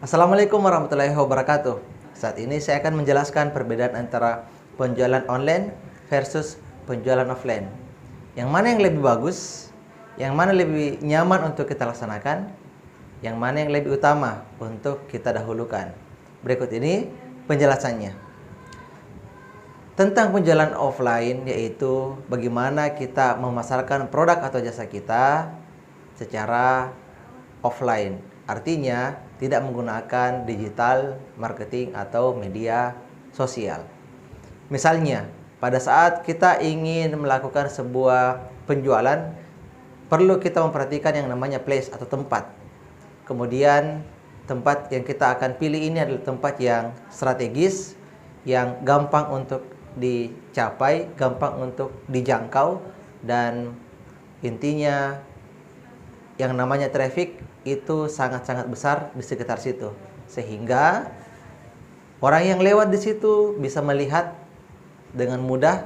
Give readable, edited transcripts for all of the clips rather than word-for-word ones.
Assalamualaikum warahmatullahi wabarakatuh. Saat ini saya akan menjelaskan perbedaan antara penjualan online versus penjualan offline. Yang mana yang lebih bagus, yang mana lebih nyaman untuk kita laksanakan, yang mana yang lebih utama untuk kita dahulukan. Berikut ini penjelasannya. Tentang penjualan offline, yaitu bagaimana kita memasarkan produk atau jasa kita secara offline. Artinya tidak menggunakan digital marketing atau media sosial. Misalnya, pada saat kita ingin melakukan sebuah penjualan, perlu kita memperhatikan yang namanya place atau tempat. Kemudian tempat yang kita akan pilih ini adalah tempat yang strategis, yang gampang untuk dicapai, gampang untuk dijangkau, dan intinya yang namanya traffic itu sangat-sangat besar di sekitar situ, sehingga orang yang lewat di situ bisa melihat dengan mudah,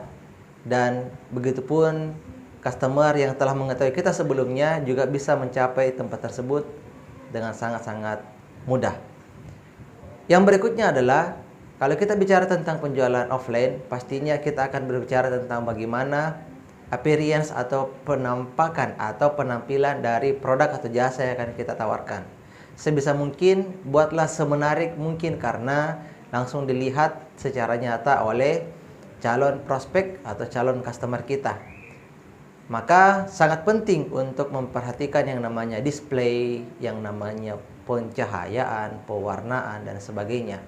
dan begitupun customer yang telah mengetahui kita sebelumnya juga bisa mencapai tempat tersebut dengan sangat-sangat mudah. Yang berikutnya adalah kalau kita bicara tentang penjualan offline, pastinya kita akan berbicara tentang bagaimana appearance atau penampakan atau penampilan dari produk atau jasa yang akan kita tawarkan. Sebisa mungkin buatlah semenarik mungkin, karena langsung dilihat secara nyata oleh calon prospek atau calon customer kita. Maka sangat penting untuk memperhatikan yang namanya display, yang namanya pencahayaan, pewarnaan, dan sebagainya.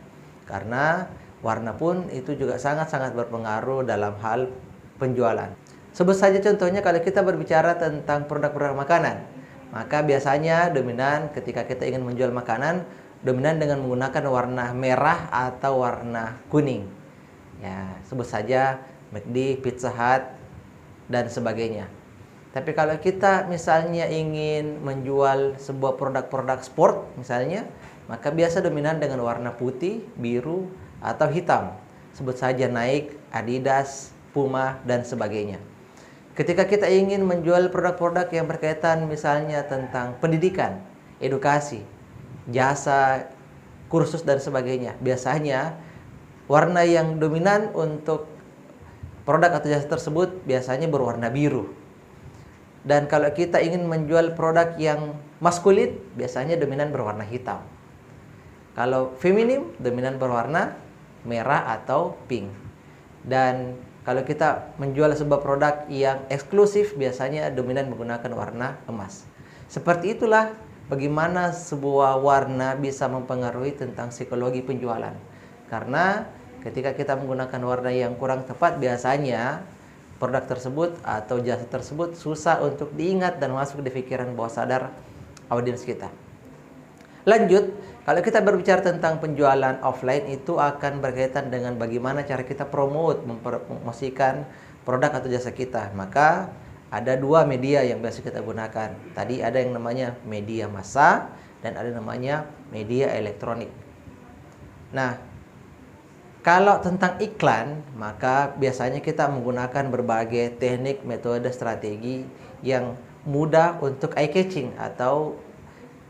Karena warna pun itu juga sangat-sangat berpengaruh dalam hal penjualan. Sebut saja contohnya kalau kita berbicara tentang produk-produk makanan, maka biasanya dominan ketika kita ingin menjual makanan, dominan dengan menggunakan warna merah atau warna kuning. Ya, sebut saja McD, Pizza Hut, dan sebagainya. Tapi kalau kita misalnya ingin menjual sebuah produk-produk sport misalnya, maka biasa dominan dengan warna putih, biru, atau hitam. Sebut saja Nike, Adidas, Puma, dan sebagainya. Ketika kita ingin menjual produk-produk yang berkaitan misalnya tentang pendidikan, edukasi, jasa, kursus, dan sebagainya, biasanya warna yang dominan untuk produk atau jasa tersebut biasanya berwarna biru. Dan kalau kita ingin menjual produk yang maskulin, biasanya dominan berwarna hitam. Kalau feminim, dominan berwarna merah atau pink. Dan kalau kita menjual sebuah produk yang eksklusif, biasanya dominan menggunakan warna emas. Seperti itulah bagaimana sebuah warna bisa mempengaruhi tentang psikologi penjualan. Karena ketika kita menggunakan warna yang kurang tepat, biasanya produk tersebut atau jasa tersebut susah untuk diingat dan masuk di pikiran bawah sadar audiens kita. Lanjut, kalau kita berbicara tentang penjualan offline, itu akan berkaitan dengan bagaimana cara kita mempromosikan produk atau jasa kita. Maka ada dua media yang biasa kita gunakan. Tadi ada yang namanya media massa dan ada namanya media elektronik. Nah, kalau tentang iklan, maka biasanya kita menggunakan berbagai teknik, metode, strategi yang mudah untuk eye catching atau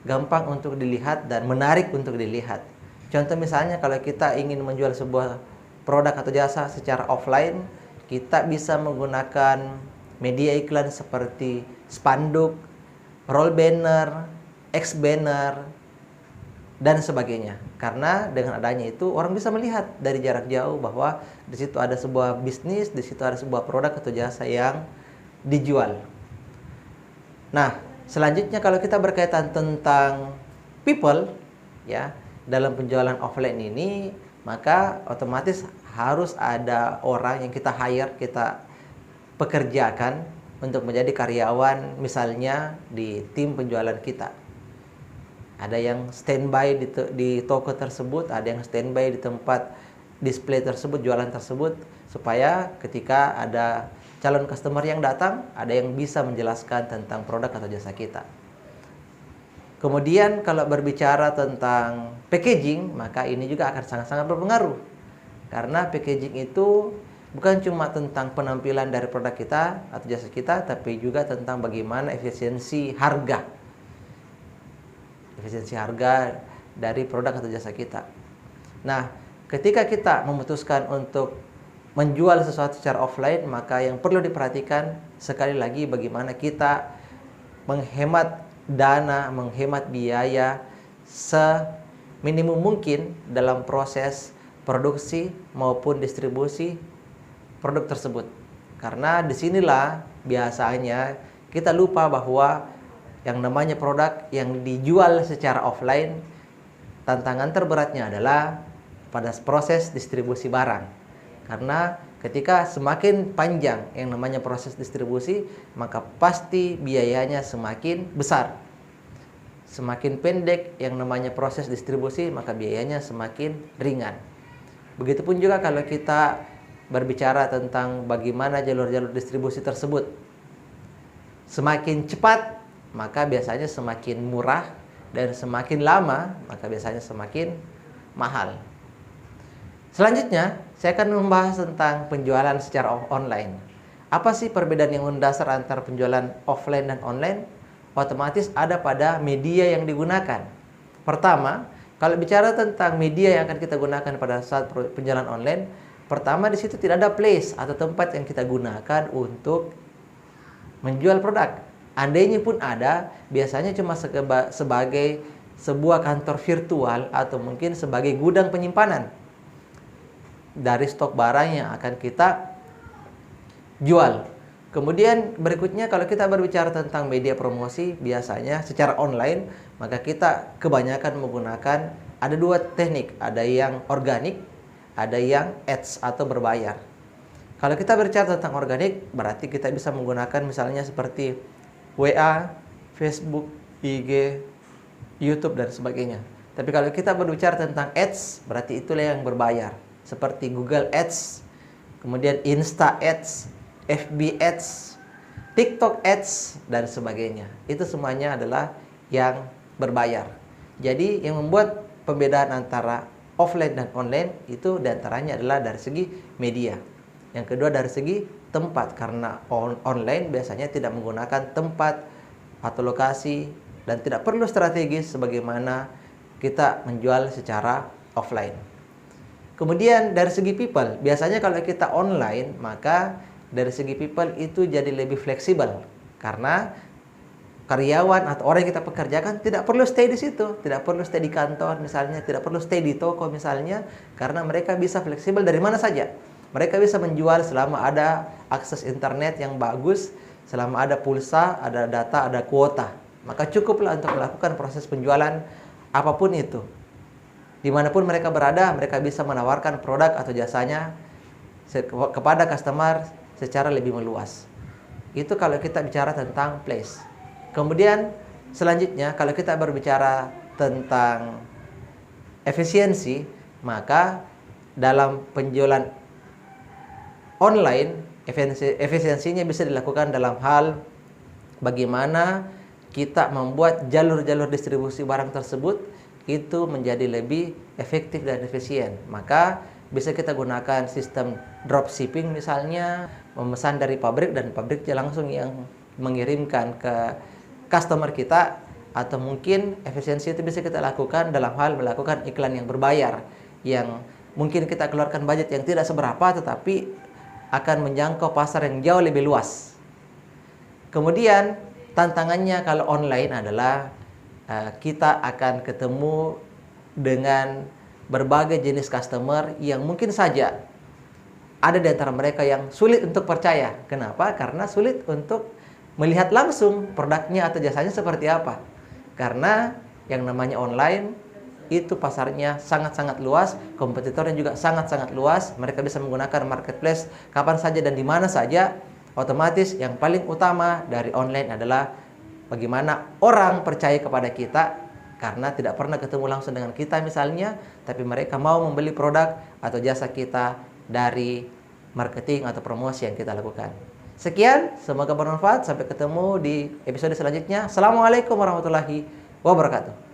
gampang untuk dilihat dan menarik untuk dilihat. Contoh misalnya kalau kita ingin menjual sebuah produk atau jasa secara offline, kita bisa menggunakan media iklan seperti spanduk, roll banner, X banner, dan sebagainya. Karena dengan adanya itu orang bisa melihat dari jarak jauh bahwa di situ ada sebuah bisnis, di situ ada sebuah produk atau jasa yang dijual. Nah, selanjutnya kalau kita berkaitan tentang people, ya, dalam penjualan offline ini, maka otomatis harus ada orang yang kita hire, kita pekerjakan untuk menjadi karyawan misalnya di tim penjualan kita. Ada yang standby di toko tersebut, ada yang standby di tempat display tersebut, jualan tersebut, supaya ketika ada calon customer yang datang, ada yang bisa menjelaskan tentang produk atau jasa kita. Kemudian kalau berbicara tentang packaging, maka ini juga akan sangat-sangat berpengaruh. Karena packaging itu bukan cuma tentang penampilan dari produk kita atau jasa kita, tapi juga tentang bagaimana efisiensi harga dari produk atau jasa kita. Nah, ketika kita memutuskan untuk menjual sesuatu secara offline, maka yang perlu diperhatikan sekali lagi bagaimana kita menghemat dana, menghemat biaya seminimum mungkin dalam proses produksi maupun distribusi produk tersebut. Karena disinilah biasanya kita lupa bahwa yang namanya produk yang dijual secara offline, tantangan terberatnya adalah pada proses distribusi barang. Karena ketika semakin panjang yang namanya proses distribusi, maka pasti biayanya semakin besar. Semakin pendek yang namanya proses distribusi, maka biayanya semakin ringan. Begitupun juga kalau kita berbicara tentang bagaimana jalur-jalur distribusi tersebut. Semakin cepat, maka biasanya semakin murah, dan semakin lama, maka biasanya semakin mahal. Selanjutnya, saya akan membahas tentang penjualan secara online. Apa sih perbedaan yang mendasar antara penjualan offline dan online? Otomatis ada pada media yang digunakan. Pertama, kalau bicara tentang media yang akan kita gunakan pada saat penjualan online, pertama di situ tidak ada place atau tempat yang kita gunakan untuk menjual produk. Andainya pun ada, biasanya cuma sebagai sebuah kantor virtual atau mungkin sebagai gudang penyimpanan dari stok barang yang akan kita jual. Kemudian berikutnya kalau kita berbicara tentang media promosi, biasanya secara online, maka kita kebanyakan menggunakan ada dua teknik, ada yang organik, ada yang ads atau berbayar. Kalau kita berbicara tentang organik, berarti kita bisa menggunakan misalnya seperti WA, Facebook, IG, YouTube dan sebagainya. Tapi kalau kita berbicara tentang ads, berarti itulah yang berbayar. Seperti Google Ads, kemudian Insta Ads, FB Ads, TikTok Ads, dan sebagainya. Itu semuanya adalah yang berbayar. Jadi yang membuat perbedaan antara offline dan online itu diantaranya adalah dari segi media. Yang kedua dari segi tempat, karena online biasanya tidak menggunakan tempat atau lokasi dan tidak perlu strategis sebagaimana kita menjual secara offline. Kemudian dari segi people, biasanya kalau kita online, maka dari segi people itu jadi lebih fleksibel. Karena karyawan atau orang yang kita pekerjakan tidak perlu stay di situ, tidak perlu stay di kantor misalnya, tidak perlu stay di toko misalnya, karena mereka bisa fleksibel dari mana saja. Mereka bisa menjual selama ada akses internet yang bagus, selama ada pulsa, ada data, ada kuota. Maka cukuplah untuk melakukan proses penjualan apapun itu. Dimanapun mereka berada, mereka bisa menawarkan produk atau jasanya kepada customer secara lebih meluas. Itu kalau kita bicara tentang place. Kemudian selanjutnya kalau kita berbicara tentang efisiensi, maka dalam penjualan online, efisiensinya bisa dilakukan dalam hal bagaimana kita membuat jalur-jalur distribusi barang tersebut itu menjadi lebih efektif dan efisien. Maka bisa kita gunakan sistem dropshipping misalnya, memesan dari pabrik dan pabriknya langsung yang mengirimkan ke customer kita, atau mungkin efisiensi itu bisa kita lakukan dalam hal melakukan iklan yang berbayar, yang mungkin kita keluarkan budget yang tidak seberapa tetapi akan menjangkau pasar yang jauh lebih luas. Kemudian tantangannya kalau online adalah kita akan ketemu dengan berbagai jenis customer yang mungkin saja ada di antara mereka yang sulit untuk percaya. Kenapa? Karena sulit untuk melihat langsung produknya atau jasanya seperti apa. Karena yang namanya online itu pasarnya sangat-sangat luas, kompetitornya juga sangat-sangat luas. Mereka bisa menggunakan marketplace kapan saja dan di mana saja. Otomatis yang paling utama dari online adalah bagaimana orang percaya kepada kita, karena tidak pernah ketemu langsung dengan kita misalnya, tapi mereka mau membeli produk atau jasa kita dari marketing atau promosi yang kita lakukan. Sekian, semoga bermanfaat. Sampai ketemu di episode selanjutnya. Assalamualaikum warahmatullahi wabarakatuh.